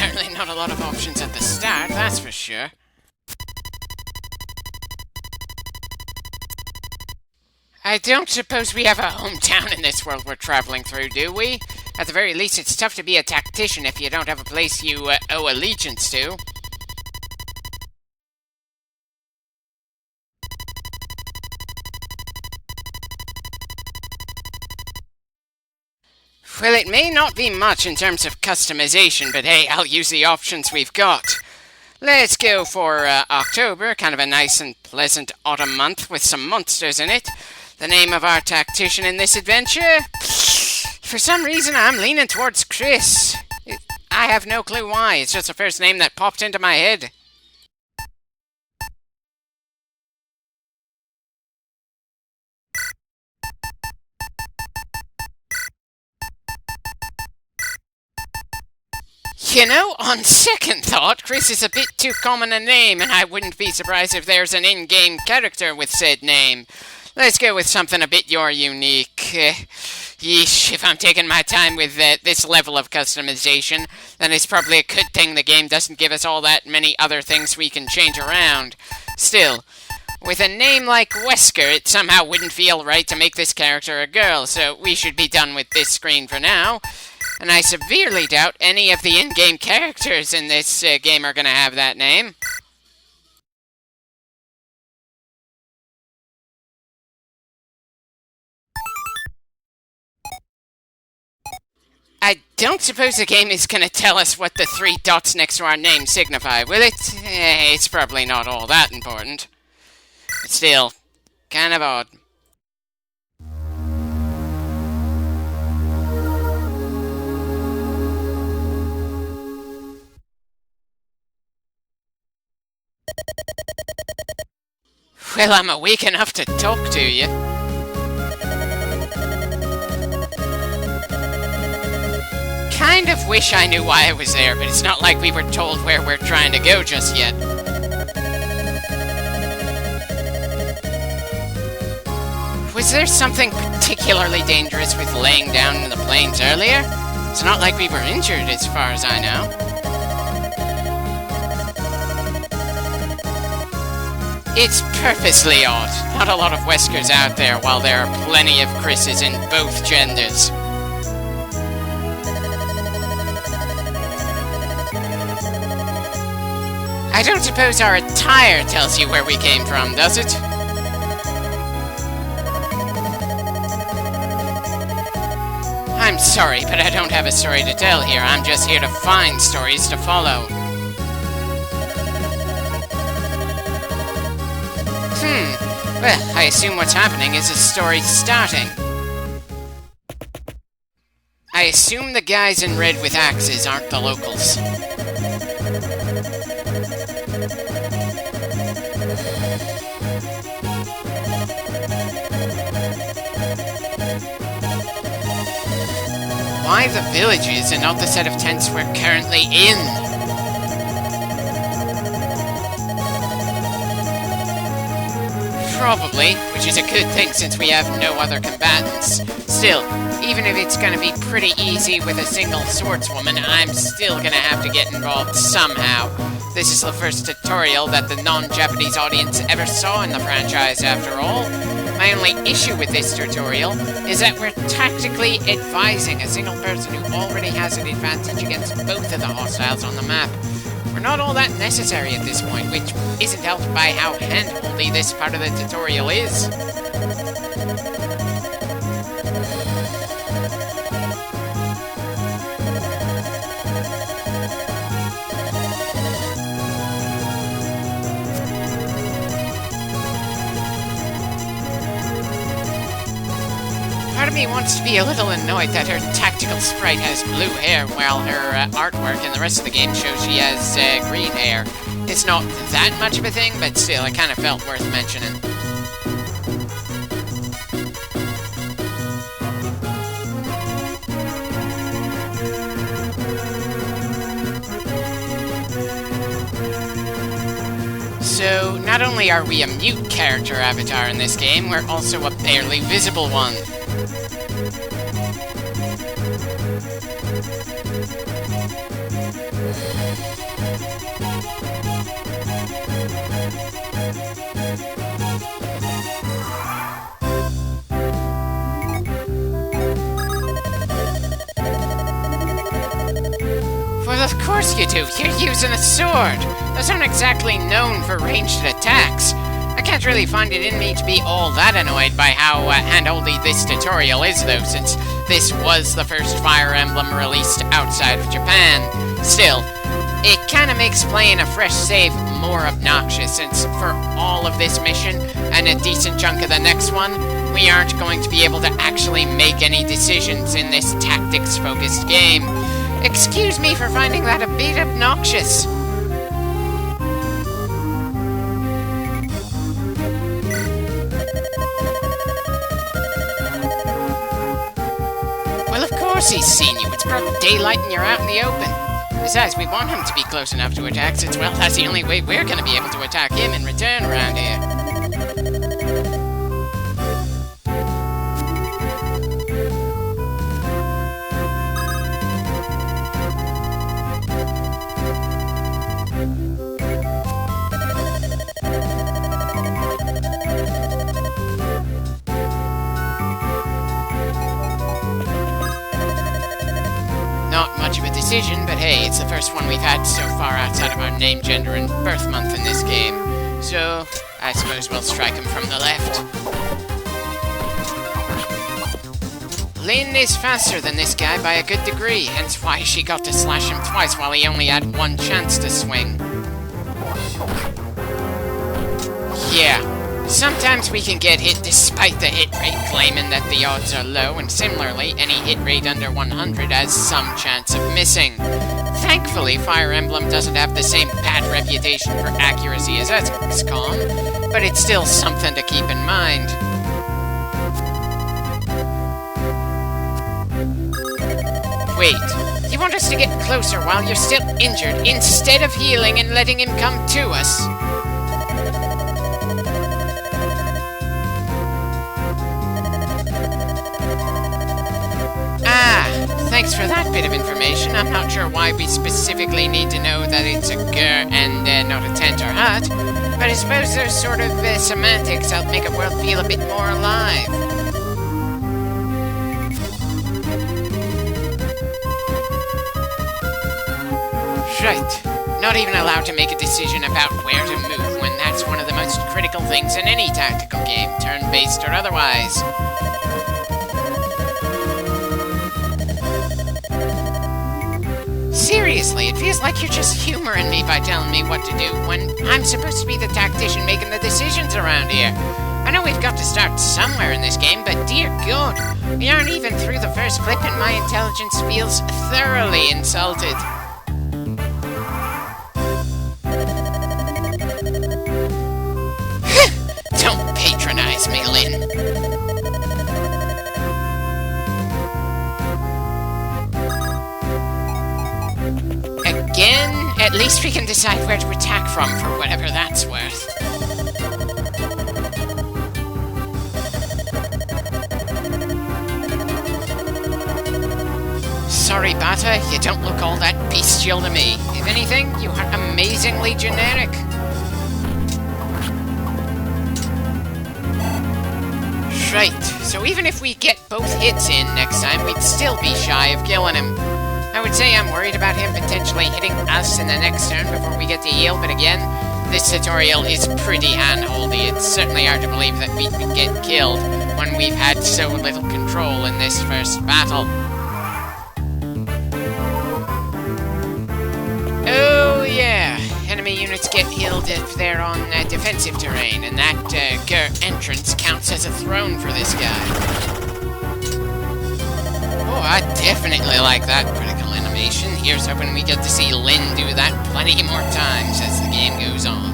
certainly not a lot of options at the start, that's for sure. I don't suppose we have a hometown in this world we're traveling through, do we? At the very least, it's tough to be a tactician if you don't have a place you owe allegiance to. Well, it may not be much in terms of customization, but hey, I'll use the options we've got. Let's go for October, kind of a nice and pleasant autumn month with some monsters in it. The name of our tactician in this adventure? For some reason, I'm leaning towards Chris. I have no clue why, it's just the first name that popped into my head. You know, on second thought, Chris is a bit too common a name, and I wouldn't be surprised if there's an in-game character with said name. Let's go with something a bit more unique. Yeesh, if I'm taking my time with this level of customization, then it's probably a good thing the game doesn't give us all that many other things we can change around. Still, with a name like Wesker, it somehow wouldn't feel right to make this character a girl, so we should be done with this screen for now. And I severely doubt any of the in-game characters in this game are going to have that name. I don't suppose the game is going to tell us what the 3 dots next to our name signify, will it? It's probably not all that important. But still, kind of odd. Well, I'm awake enough to talk to you. Kind of wish I knew why I was there, but it's not like we were told where we're trying to go just yet. Was there something particularly dangerous with laying down in the plains earlier? It's not like we were injured as far as I know. It's purposely odd. Not a lot of Weskers out there, while there are plenty of Chris's in both genders. I don't suppose our attire tells you where we came from, does it? I'm sorry, but I don't have a story to tell here. I'm just here to find stories to follow. Well, I assume what's happening is a story starting. I assume the guys in red with axes aren't the locals. Why the villages and not the set of tents we're currently in? Probably, which is a good thing since we have no other combatants. Still, even if it's gonna be pretty easy with a single swordswoman, I'm still gonna have to get involved somehow. This is the first tutorial that the non-Japanese audience ever saw in the franchise, after all. My only issue with this tutorial is that we're tactically advising a single person who already has an advantage against both of the hostiles on the map. We're not all that necessary at this point, which isn't helped by how hand-holdy this part of the tutorial is. Part of me wants to be a little annoyed that her tactical sprite has blue hair, while her artwork in the rest of the game shows she has green hair. It's not that much of a thing, but still, it kind of felt worth mentioning. So, not only are we a mute character avatar in this game, we're also a barely visible one. Well, of course you do. You're using a sword. Those aren't exactly known for ranged attacks. I can't really find it in me to be all that annoyed by how handholdy this tutorial is, though, since this was the first Fire Emblem released outside of Japan. Still, it kind of makes playing a fresh save more obnoxious, since for all of this mission, and a decent chunk of the next one, we aren't going to be able to actually make any decisions in this tactics-focused game. Excuse me for finding that a bit obnoxious. Well, of course he's seen you. It's broad daylight and you're out in the open. Besides, we want him to be close enough to attack, since, well, that's the only way we're going to be able to attack him in return around here. Not much of a decision, but hey, it's the first one we've had so far outside of our name, gender, and birth month in this game. So, I suppose we'll strike him from the left. Lynn is faster than this guy by a good degree, hence why she got to slash him twice while he only had one chance to swing. Yeah. Sometimes we can get hit despite the hit rate, claiming that the odds are low, and similarly, any hit rate under 100 has some chance of missing. Thankfully, Fire Emblem doesn't have the same bad reputation for accuracy as XCOM, but it's still something to keep in mind. Wait, you want us to get closer while you're still injured, instead of healing and letting him come to us? Thanks for that bit of information. I'm not sure why we specifically need to know that it's a gur and not a tent or hut, but I suppose those sort of semantics help make a world feel a bit more alive. Right. Not even allowed to make a decision about where to move when that's one of the most critical things in any tactical game, turn-based or otherwise. Seriously, it feels like you're just humoring me by telling me what to do when I'm supposed to be the tactician making the decisions around here. I know we've got to start somewhere in this game, but dear God, we aren't even through the first clip and my intelligence feels thoroughly insulted. Don't patronize me, Lynn. Again, at least we can decide where to attack from for whatever that's worth. Sorry, Bata, you don't look all that bestial to me. If anything, you are amazingly generic. Right, so even if we get both hits in next time, we'd still be shy of killing him. I would say I'm worried about him potentially hitting us in the next turn before we get to heal, but again, this tutorial is pretty handholdy. It's certainly hard to believe that we could get killed when we've had so little control in this first battle. Oh yeah, enemy units get healed if they're on defensive terrain, and that entrance counts as a throne for this guy. Oh, I definitely like that critical animation. Here's hoping we get to see Lynn do that plenty more times as the game goes on.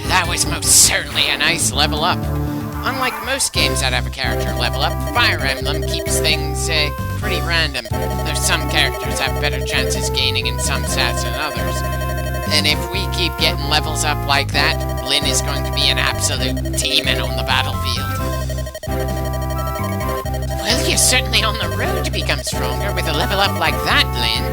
That was most certainly a nice level up. Unlike most games that have a character level up, Fire Emblem keeps things pretty random, though some characters have better chances gaining in some stats than others. And if we keep getting levels up like that, Lynn is going to be an absolute demon on the battlefield. Well, you're certainly on the road to become stronger with a level up like that, Lynn.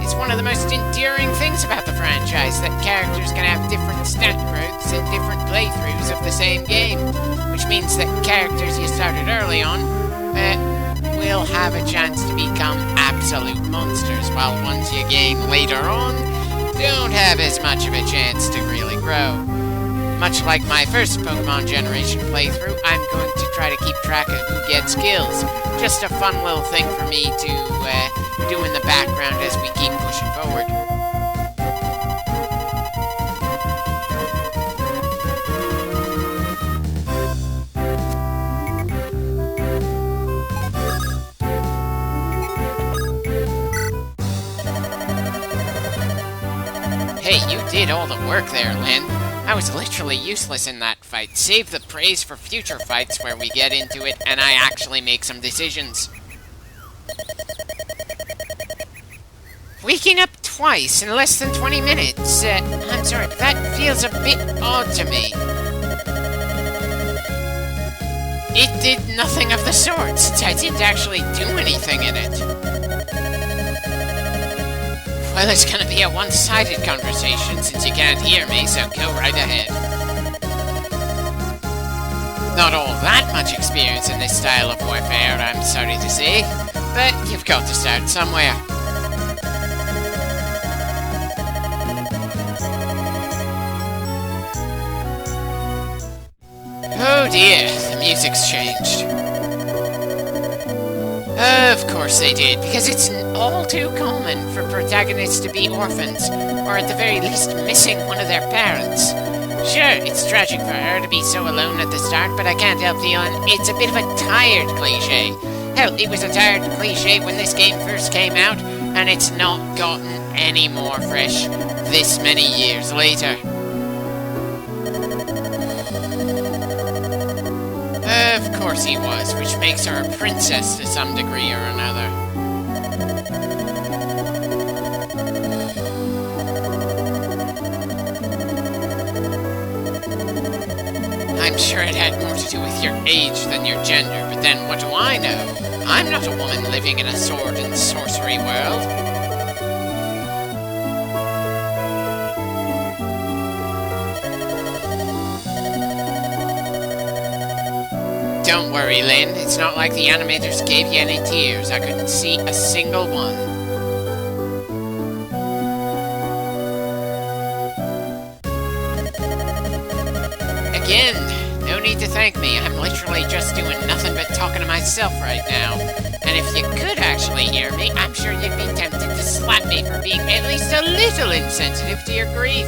It's one of the most endearing things about the franchise, that characters can have different stat growths in different playthroughs of the same game, which means that characters you started early on will have a chance to become absolute monsters, while ones you gain later on don't have as much of a chance to really grow. Much like my first Pokemon Generation playthrough, I'm going to try to keep track of who gets kills. Just a fun little thing for me to do in the background as we keep pushing forward. Hey, you did all the work there, Lynn. I was literally useless in that fight. Save the praise for future fights where we get into it and I actually make some decisions. Waking up twice in less than 20 minutes. I'm sorry, but that feels a bit odd to me. It did nothing of the sort, since I didn't actually do anything in it. Well, it's gonna be a one-sided conversation since you can't hear me, so go right ahead. Not all that much experience in this style of warfare, I'm sorry to say, but you've got to start somewhere. Oh dear, the music's changed. Of course they did, because it's all too common for protagonists to be orphans, or at the very least missing one of their parents. Sure, it's tragic for her to be so alone at the start, but I can't help feeling it's a bit of a tired cliché. Hell, it was a tired cliché when this game first came out, and it's not gotten any more fresh this many years later. Of course he was, which makes her a princess to some degree or another. I'm sure it had more to do with your age than your gender, but then what do I know? I'm not a woman living in a sword and sorcery world. Don't worry, Lynn. It's not like the animators gave you any tears. I couldn't see a single one. Again, no need to thank me. I'm literally just doing nothing but talking to myself right now. And if you could actually hear me, I'm sure you'd be tempted to slap me for being at least a little insensitive to your grief.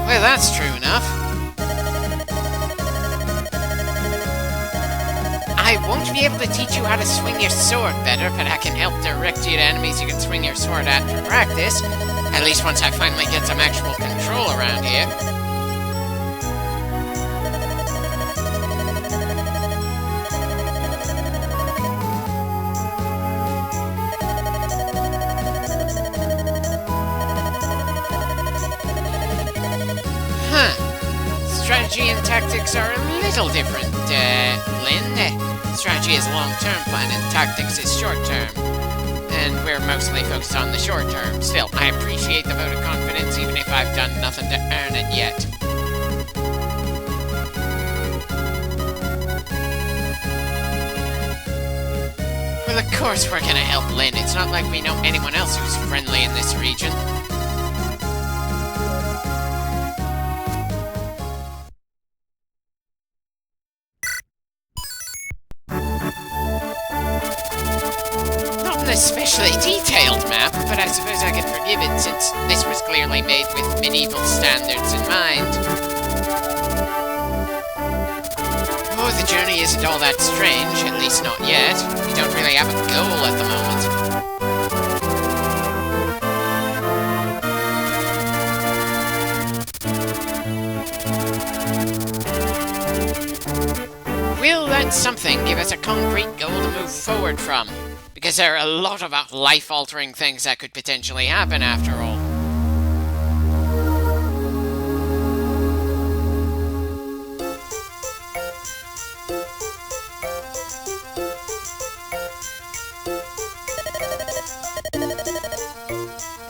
Well, that's true enough. I won't be able to teach you how to swing your sword better, but I can help direct you to enemies you can swing your sword at for practice. At least once I finally get some actual control around here. Strategy and tactics are a little different, Lynn. Strategy is long-term plan and tactics is short-term. And we're mostly focused on the short-term. Still, I appreciate the vote of confidence even if I've done nothing to earn it yet. Well, of course we're gonna help Lynn. It's not like we know anyone else who's friendly in this region. Especially detailed map, but I suppose I can forgive it since this was clearly made with medieval standards in mind. Oh, the journey isn't all that strange, at least not yet. We don't really have a goal at the moment. We'll and something give us a concrete goal to move forward from. Because there are a lot of life-altering things that could potentially happen after all.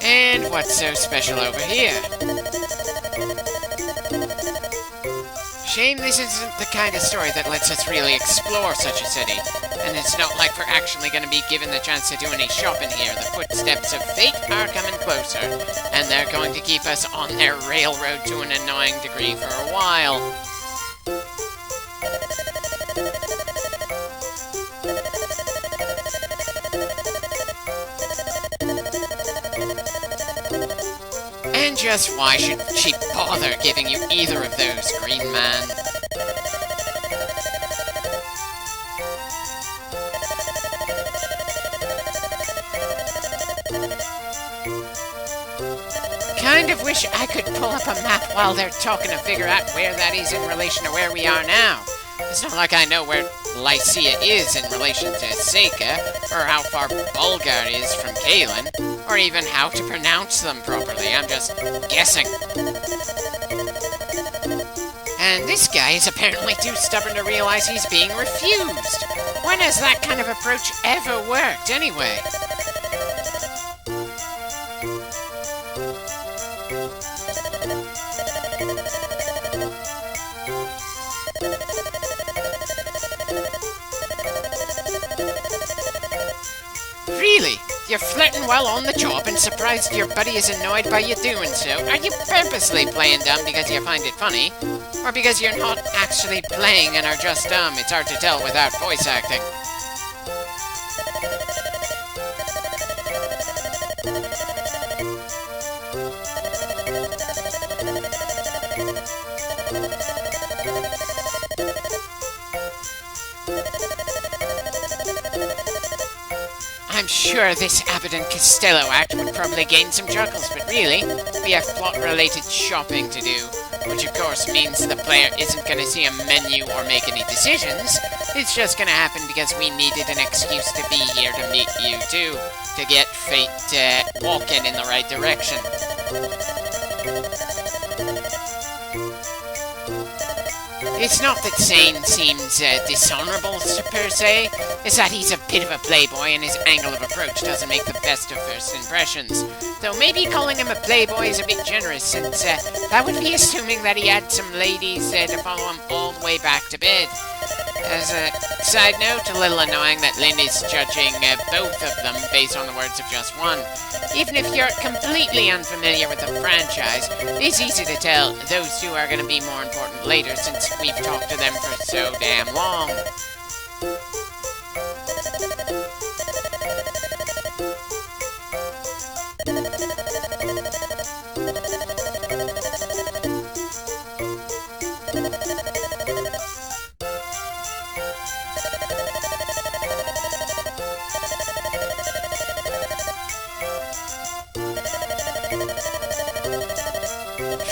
And what's so special over here? Shame this isn't the kind of story that lets us really explore such a city. And it's not like we're actually going to be given the chance to do any shopping here. The footsteps of fate are coming closer, and they're going to keep us on their railroad to an annoying degree for a while. And just why should she bother giving you either of those, Green Man? Kind of wish I could pull up a map while they're talking to figure out where that is in relation to where we are now. It's not like I know where Lycia is in relation to Seika, or how far Bulgar is from Kalen, or even how to pronounce them properly. I'm just guessing. And this guy is apparently too stubborn to realize he's being refused. When has that kind of approach ever worked, anyway? Really? You're flirting while on the job and surprised your buddy is annoyed by you doing so? Are you purposely playing dumb because you find it funny? Or because you're not actually playing and are just dumb? It's hard to tell without voice acting. I'm sure this Abbott and Costello act would probably gain some chuckles, but really, we have plot-related shopping to do, which of course means the player isn't going to see a menu or make any decisions. It's just going to happen because we needed an excuse to be here to meet you two, to get fate walking in the right direction. It's not that Zane seems dishonorable, per se. It's that he's a bit of a playboy and his angle of approach doesn't make the best of first impressions. Though maybe calling him a playboy is a bit generous, since that would be assuming that he had some ladies to follow him all the way back to bed. As a side note, a little annoying that Lynn is judging both of them based on the words of just one. Even if you're completely unfamiliar with the franchise, it's easy to tell those two are going to be more important later since we've talked to them for so damn long.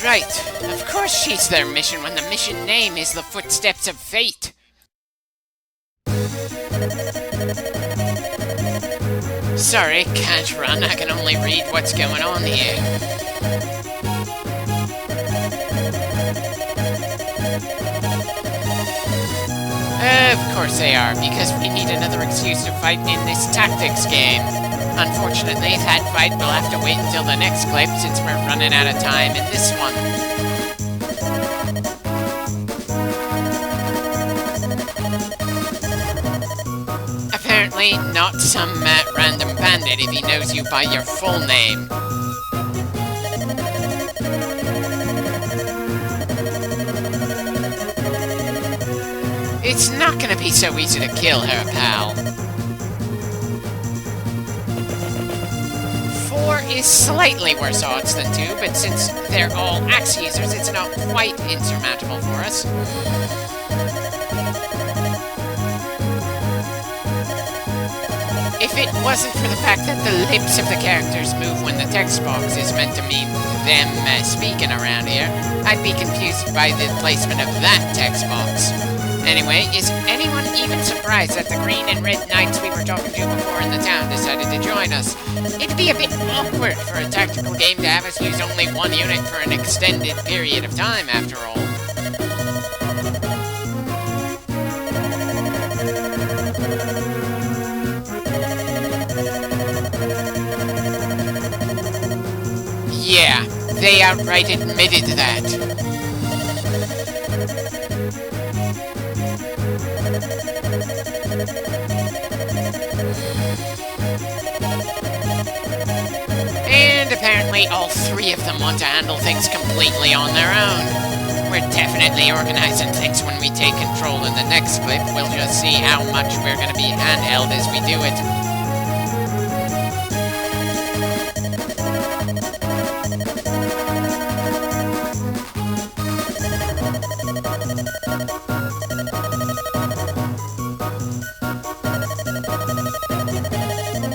Right, of course she's their mission when the mission name is the Footsteps of Fate. Sorry, can't run, I can only read what's going on here. Of course they are, because we need another excuse to fight in this tactics game. Unfortunately, that fight will have to wait until the next clip since we're running out of time in this one. Apparently, not some random bandit if he knows you by your full name. It's not gonna be so easy to kill her, pal. 4 is slightly worse odds than 2, but since they're all axe users, it's not quite insurmountable for us. If it wasn't for the fact that the lips of the characters move when the text box is meant to mean them speaking around here, I'd be confused by the placement of that text box. Anyway, is anyone even surprised that the green and red knights we were talking to before in the town decided to join us? It'd be a bit awkward for a tactical game to have us use only one unit for an extended period of time, after all. Yeah, they outright admitted that. And apparently all three of them want to handle things completely on their own. We're definitely organizing things when we take control in the next clip. We'll just see how much we're going to be handheld as we do it.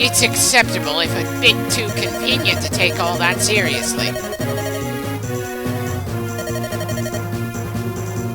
It's acceptable if a bit too convenient to take all that seriously.